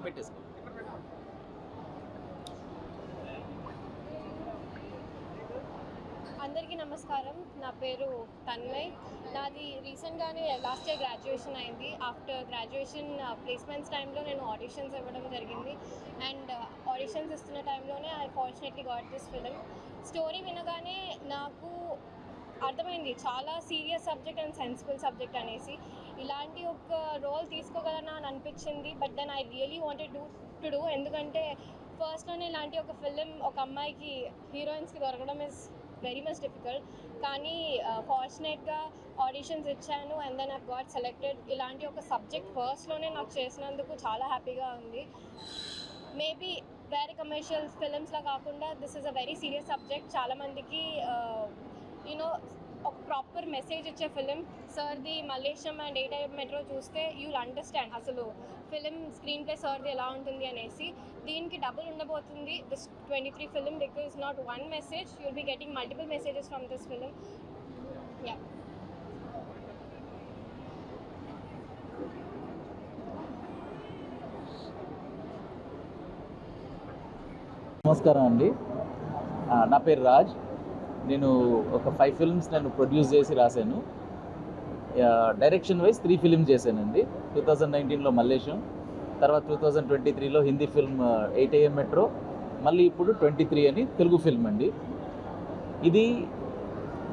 పెట్టేసుకో. అందరికీ నమస్కారం. నా పేరు తన్మయ్. నాది రీసెంట్గానే లాస్ట్ ఇయర్ గ్రాడ్యుయేషన్ అయింది. ఆఫ్టర్ గ్రాడ్యుయేషన్ ప్లేస్మెంట్స్ టైంలో నేను ఆడిషన్స్ ఇవ్వడం జరిగింది. అండ్ ఆడిషన్స్ ఇస్తున్న టైంలోనే I fortunately got this film. Story వినగానే నాకు అర్థమైంది చాలా serious subject and sensible subject అనేసి. ఇలాంటి ఒక రోల్ తీసుకోగలనా అని అనిపించింది. But then I really wanted to do. ఎందుకంటే ఫస్ట్లోనే ఇలాంటి ఒక ఫిలిం ఒక అమ్మాయికి హీరోయిన్స్కి దొరకడం ఇస్ వెరీ మచ్ డిఫికల్ట్. కానీ ఫార్చునేట్గా ఆడిషన్స్ ఇచ్చాను and then I got selected. ఇలాంటి ఒక సబ్జెక్ట్ ఫస్ట్లోనే నాకు చేసినందుకు చాలా హ్యాపీగా ఉంది. మేబీ వేరే కమర్షియల్ ఫిలిమ్స్లో కాకుండా this is a very serious subject. చాలామందికి యూనో ఒక ప్రాపర్ మెసేజ్ ఇచ్చే ఫిలిం. సార్ది మల్లేశం అండ్ 8 AM మెట్రో చూస్తే యూల్ అండర్స్టాండ్ అసలు ఫిలిం స్క్రీన్ ప్లే సార్ది ఎలా ఉంటుంది అనేసి. దీనికి డబుల్ ఉండబోతుంది this 23 film because not one message, you'll be getting multiple messages from this film. Yeah. నమస్కారం అండి, నా పేరు రాజ్. నేను ఒక 5 ఫిల్మ్స్ నేను ప్రొడ్యూస్ చేసి రాశాను. డైరెక్షన్ వైజ్ 3 ఫిల్మ్స్ చేశానండి. 2019లో మల్లేశం, తర్వాత 2023లో హిందీ ఫిల్మ్ 8 AM మెట్రో, మళ్ళీ ఇప్పుడు 23 అని తెలుగు ఫిల్మ్ అండి. ఇది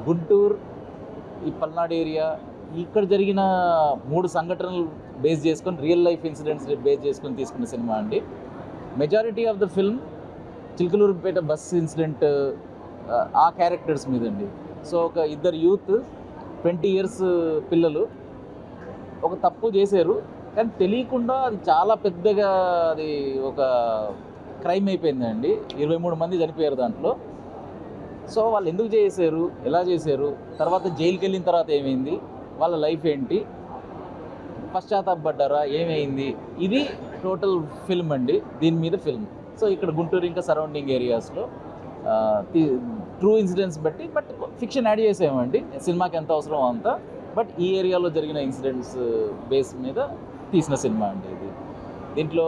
గుంటూరు, ఈ పల్నాడు ఏరియా, ఇక్కడ జరిగిన 3 సంఘటనలు బేస్ చేసుకొని, రియల్ లైఫ్ ఇన్సిడెంట్స్ బేస్ చేసుకొని తీసుకున్న సినిమా అండి. Majority of the film Chilakaluripet bus incident ఆ క్యారెక్టర్స్ మీద అండి. సో ఒక ఇద్దరు యూత్ 20 years పిల్లలు ఒక తప్పు చేశారు, కానీ తెలియకుండా అది చాలా పెద్దగా అది ఒక క్రైమ్ అయిపోయిందండి. 23 మంది చనిపోయారు దాంట్లో. సో వాళ్ళు ఎందుకు చేశారు, ఎలా చేశారు, తర్వాత జైలుకి వెళ్ళిన తర్వాత ఏమైంది, వాళ్ళ లైఫ్ ఏంటి, పశ్చాత్తాపడ్డారా, ఏమైంది, ఇది టోటల్ ఫిల్మ్ అండి. దీని మీద ఫిల్మ్. సో ఇక్కడ గుంటూరు ఇంకా సరౌండింగ్ ఏరియాస్లో ట్రూ ఇన్సిడెంట్స్ బట్టి బట్ ఫిక్షన్ యాడ్ చేసామండి. సినిమాకి ఎంత అవసరం అంత, బట్ ఈ ఏరియాలో జరిగిన ఇన్సిడెంట్స్ బేస్ మీద తీసిన సినిమా అండి ఇది. దీంట్లో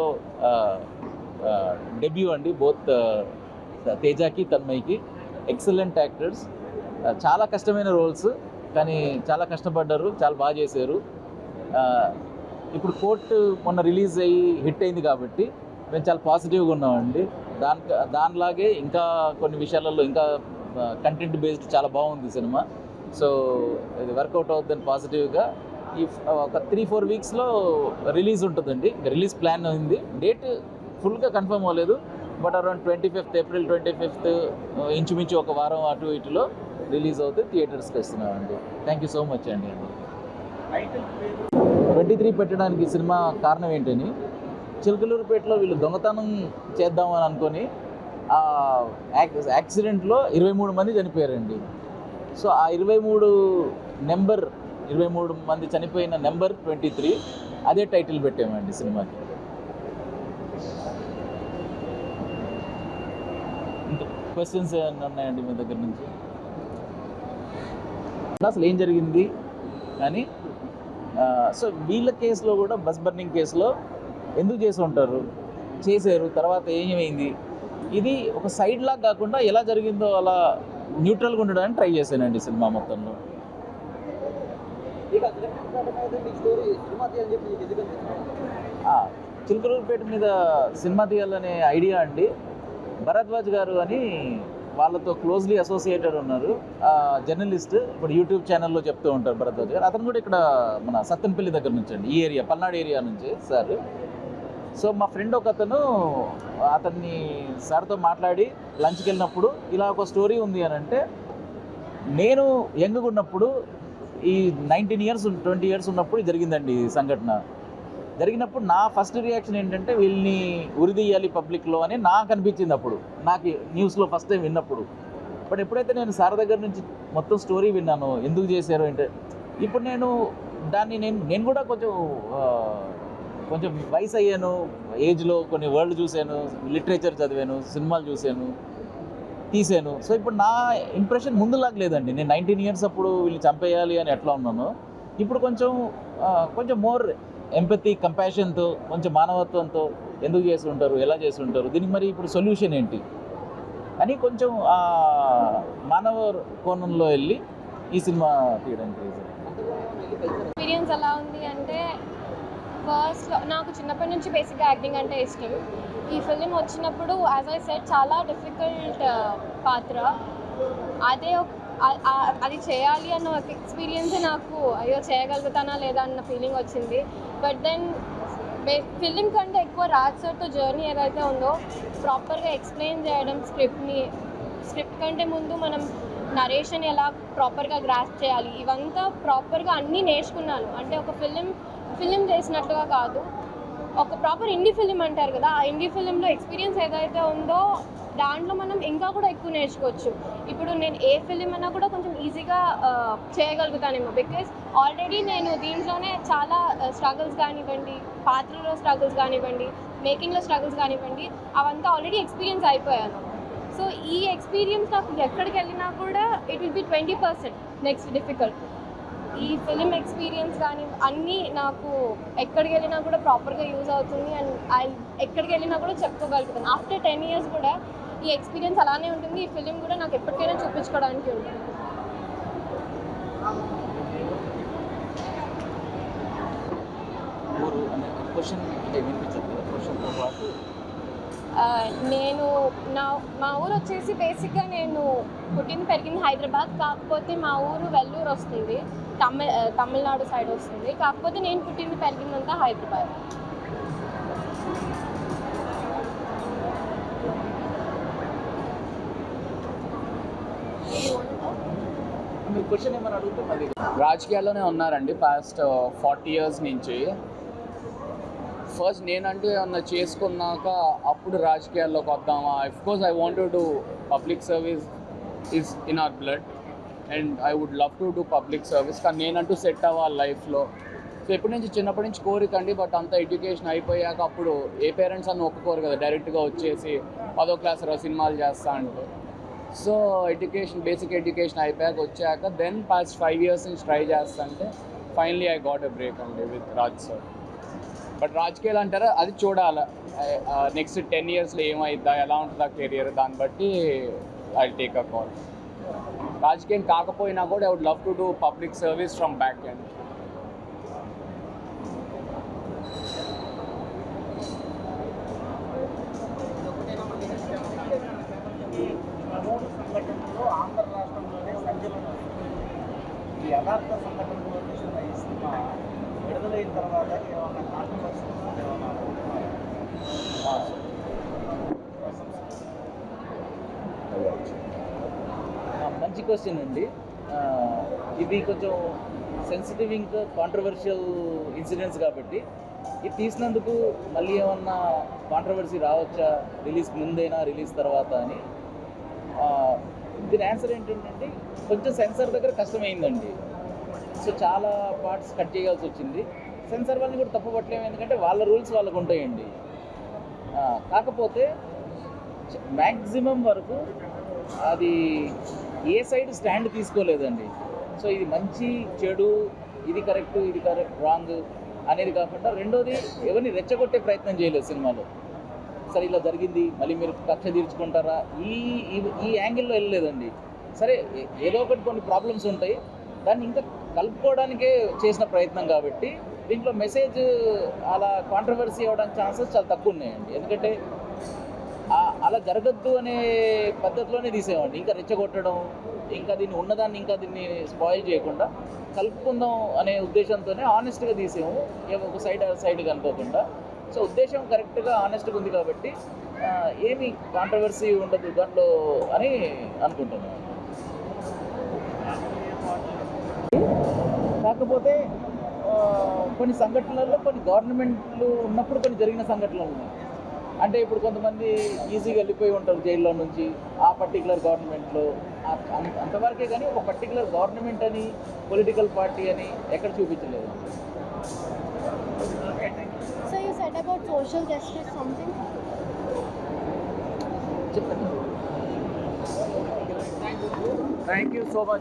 డెబ్యూ అండి, బోత్ తేజాకి తన్మయ్కి ఎక్సలెంట్ యాక్టర్స్. చాలా కష్టమైన రోల్స్, కానీ చాలా కష్టపడ్డారు, చాలా బాగా చేశారు. ఇప్పుడు కోర్టు మొన్న రిలీజ్ అయ్యి హిట్ అయింది కాబట్టి మేము చాలా పాజిటివ్గా ఉన్నామండి. దానిలాగే ఇంకా కొన్ని విషయాలలో ఇంకా కంటెంట్ బేస్డ్ చాలా బాగుంది సినిమా. సో ఇది వర్కౌట్ అవుతుందని పాజిటివ్గా ఈ ఒక 3-4 వీక్స్లో రిలీజ్ ఉంటుందండి. రిలీజ్ ప్లాన్ అయింది, డేట్ ఫుల్గా కన్ఫర్మ్ అవ్వలేదు, but around 25th April 25th ఇంచుమించు ఒక వారం అటు ఇటులో రిలీజ్ అవుతే థియేటర్స్కి వస్తున్నామండి. థ్యాంక్ యూ సో మచ్ అండి. 23 పెట్టడానికి సినిమా కారణం ఏంటని, చిలకలూరుపేటలో వీళ్ళు దొంగతనం చేద్దామని అనుకొని యాక్సిడెంట్లో 23 మంది చనిపోయారండి. సో ఆ 23 మంది చనిపోయిన నెంబర్ 23, అదే టైటిల్ పెట్టామండి సినిమాకి. ఇంకా క్వశ్చన్స్ ఏమైనా ఉన్నాయండి మీ దగ్గర నుంచి? అసలు ఏం జరిగింది కానీ, సో వీళ్ళ కేసులో కూడా బస్ బర్నింగ్ కేసులో ఎందుకు చేసి ఉంటారు, చేశారు, తర్వాత ఏమైంది, ఇది ఒక సైడ్ లాగా కాకుండా ఎలా జరిగిందో అలా న్యూట్రల్గా ఉండడానికి ట్రై చేశానండి సినిమా మొత్తంలో. చిలకలూరుపేట మీద సినిమా తీయాలనే ఐడియా అండి. భరద్వాజ్ గారు అని వాళ్ళతో క్లోజ్లీ అసోసియేటెడ్ ఉన్నారు, జర్నలిస్ట్, ఇప్పుడు యూట్యూబ్ ఛానల్లో చెప్తూ ఉంటారు భరద్వాజ్ గారు. అతను కూడా ఇక్కడ మన సత్తెనపల్లి దగ్గర నుంచి అండి, ఈ ఏరియా పల్నాడు ఏరియా నుంచి సార్. సో మా ఫ్రెండ్ ఒక అతన్ని సార్తో మాట్లాడి లంచ్కి వెళ్ళినప్పుడు ఇలా ఒక స్టోరీ ఉంది అని అంటే, నేను యంగ్గా ఉన్నప్పుడు ఈ 19 years 20 years ఉన్నప్పుడు జరిగిందండి ఈ సంఘటన. జరిగినప్పుడు నా ఫస్ట్ రియాక్షన్ ఏంటంటే వీళ్ళని ఉరిదీయాలి పబ్లిక్లో అని నాకు అనిపించింది అప్పుడు, నాకు న్యూస్లో ఫస్ట్ టైం విన్నప్పుడు. బట్ ఎప్పుడైతే నేను సార్ దగ్గర నుంచి మొత్తం స్టోరీ విన్నాను, ఎందుకు చేశారు అంటే, ఇప్పుడు దాన్ని నేను కూడా కొంచెం వయసు అయ్యాను, ఏజ్లో కొన్ని వరల్డ్ చూశాను, లిటరేచర్ చదివాను, సినిమాలు చూశాను, తీసాను. సో ఇప్పుడు నా ఇంప్రెషన్ ముందులాగా లేదండి. నేను 19 years అప్పుడు వీళ్ళు చంపేయాలి అని ఎట్లా ఉన్నాను, ఇప్పుడు కొంచెం మోర్ ఎంపతి కంపాషన్తో కొంచెం మానవత్వంతో ఎందుకు చేసి ఉంటారు, ఎలా చేసి ఉంటారు, దీనికి మరి ఇప్పుడు సొల్యూషన్ ఏంటి అని కొంచెం ఆ మానవ కోణంలో వెళ్ళి ఈ సినిమా తీయడానికి ఎక్స్పీరియన్స్ ఎలా ఉంది అంటే ఫస్ట్ నాకు చిన్నప్పటి నుంచి బేసిక్గా యాక్టింగ్ అంటే ఇష్టం. ఈ ఫిలిం వచ్చినప్పుడు యాజ్ ఐ సెడ్ చాలా డిఫికల్ట్ పాత్ర. అది చేయాలి అన్న ఒక ఎక్స్పీరియన్స్ నాకు అయ్యో చేయగలుగుతానా లేదా అన్న ఫీలింగ్ వచ్చింది. బట్ దెన్ ఫిలిం కంటే ఎక్కువ రాజ్ సార్తో జర్నీ ఏదైతే ఉందో ప్రాపర్గా ఎక్స్ప్లెయిన్ చేయడం స్క్రిప్ట్ కంటే ముందు మనం నరేషన్ ఎలా ప్రాపర్గా గ్రాస్ప్ చేయాలి ఇవంతా ప్రాపర్గా అన్నీ నేర్చుకున్నాను. అంటే ఒక ఫిలిం చేసినట్లుగా కాదు, ఒక ప్రాపర్ ఇండీ ఫిలిం అంటారు కదా, ఆ ఇండీ ఫిలింలో ఎక్స్పీరియన్స్ ఏదైతే ఉందో దాంట్లో మనం ఇంకా కూడా ఎక్కువ నేర్చుకోవచ్చు. ఇప్పుడు నేను ఏ ఫిలిం అన్నా కూడా కొంచెం ఈజీగా చేయగలుగుతానేమో, బికాస్ ఆల్రెడీ నేను దీంట్లోనే చాలా స్ట్రగుల్స్ కానివ్వండి, పాత్రలో స్ట్రగుల్స్ కానివ్వండి, మేకింగ్లో స్ట్రగుల్స్ కానివ్వండి, అవంతా ఆల్రెడీ ఎక్స్పీరియన్స్ అయిపోయాను. సో ఈ ఎక్స్పీరియన్స్ నాకు ఎక్కడికి వెళ్ళినా కూడా it will be 20% next difficult. ఈ ఫిలిం ఎక్స్పీరియన్స్ కానీ అన్నీ నాకు ఎక్కడికి వెళ్ళినా కూడా ప్రాపర్గా యూజ్ అవుతుంది. అండ్ ఎక్కడికి వెళ్ళినా కూడా చెప్పుకోగలుగుతాను. ఆఫ్టర్ 10 years కూడా ఈ ఎక్స్పీరియన్స్ అలానే ఉంటుంది. ఈ ఫిలిం కూడా నాకు ఎప్పటికైనా చూపించుకోవడానికి ఉంటుంది. నేను మా ఊరు వచ్చేసి బేసిక్గా నేను పుట్టింది పెరిగింది హైదరాబాద్, కాకపోతే మా ఊరు వెల్లూరు వస్తుంది, తమిళనాడు సైడ్ వస్తుంది. కాకపోతే నేను పుట్టింది పెరిగిందంతా హైదరాబాద్. రాజకీయాల్లోనే ఉన్నారండి పాస్ట్ 40 years నుంచి. ఫస్ట్ నేనంటూ ఏమన్నా చేసుకున్నాక అప్పుడు రాజకీయాల్లోకి వద్దామా. Of course I want to do public service is in our blood and I would love to do public service. కానీ నేనంటూ సెట్ అవ్వాలి లైఫ్లో. సో చిన్నప్పటి నుంచి కోరికండి. బట్ అంత ఎడ్యుకేషన్ అయిపోయాక అప్పుడు ఏ పేరెంట్స్ అన్న ఒప్పుకోరు కదా డైరెక్ట్గా వచ్చేసి 10వ క్లాస్ సినిమాలు చేస్తా అంటే. సో బేసిక్ ఎడ్యుకేషన్ అయిపోయాక వచ్చాక దెన్ పాస్ట్ 5 years నుంచి ట్రై చేస్తా అంటే finally I got a break అండి విత్ రాజ్ సార్. బట్ రాజకీయాలు అంటారా అది చూడాలి, నెక్స్ట్ 10 yearsలో ఏమైద్దా, ఎలా ఉంటుందా కెరియర్, దాన్ని బట్టి ఐ టేక్ అ కాల్. రాజకీయం కాకపోయినా కూడా I would love to do public service from back end. Andhra రాష్ట్రంలోనే సంచలనం ఈ యథార్థ సంఘటనలో తీసిన ఈ సినిమా విడుదలైన తర్వాత ఏమన్నా కాంట్రవర్సీ మంచి క్వశ్చన్ అండి. ఇది కొంచెం సెన్సిటివ్ ఇంకా కాంట్రవర్షియల్ ఇన్సిడెంట్స్ కాబట్టి ఇది తీసినందుకు మళ్ళీ ఏమన్నా కాంట్రవర్సీ రావచ్చా, రిలీజ్ ముందైనా రిలీజ్ తర్వాత అని. దీని ఆన్సర్ ఏంటంటే కొంచెం సెన్సార్ దగ్గర కష్టమైందండి. సో చాలా పార్ట్స్ కట్ చేయాల్సి వచ్చింది. సెన్సార్ వాళ్ళని కూడా తప్పు పట్టలేము, ఎందుకంటే వాళ్ళ రూల్స్ వాళ్ళకు ఉంటాయండి. కాకపోతే మ్యాక్సిమం వరకు అది ఏ సైడ్ స్టాండ్ తీసుకోలేదండి. సో ఇది మంచి చెడు, ఇది కరెక్ట్ రాంగ్ అనేది కాకుండా రెండోది ఎవరిని రెచ్చగొట్టే ప్రయత్నం చేయలేదు సినిమాలో. సరే ఇలా జరిగింది మళ్ళీ మీరు కక్ష తీర్చుకుంటారా ఈ యాంగిల్లో వెళ్ళలేదండి. సరే ఏదో ఒకటి కొన్ని ప్రాబ్లమ్స్ ఉంటాయి, దాన్ని ఇంకా కలుపుకోవడానికే చేసిన ప్రయత్నం కాబట్టి దీంట్లో మెసేజ్ అలా కాంట్రవర్సీ అవ్వడానికి ఛాన్సెస్ చాలా తక్కువ ఉన్నాయండి. ఎందుకంటే అలా జరగద్దు అనే పద్ధతిలోనే తీసేవాడిని. ఇంకా రెచ్చగొట్టడం, ఇంకా దీన్ని స్పాయిల్ చేయకుండా కలుపుకుందాం అనే ఉద్దేశంతోనే ఆనెస్ట్గా తీసాము, ఒక సైడ్ కనుకోకుండా. సో ఉద్దేశం కరెక్ట్గా ఆనెస్ట్గా ఉంది కాబట్టి ఏమీ కాంట్రవర్సీ ఉండదు దాంట్లో అని అనుకుంటున్నాను. కాకపోతే కొన్ని సంఘటనలలో కొన్ని గవర్నమెంట్లు ఉన్నప్పుడు కొన్ని జరిగిన సంఘటనలు ఉన్నాయి. అంటే ఇప్పుడు కొంతమంది ఈజీగా వెళ్ళిపోయి ఉంటారు జైల్లో నుంచి, ఆ పర్టికులర్ గవర్నమెంట్లో అంతవరకే. కానీ ఒక పర్టికులర్ గవర్నమెంట్ అని, పొలిటికల్ పార్టీ అని ఎక్కడ చూపించలేదు. So you said about social justice something? చెప్పండి. Thank you so much.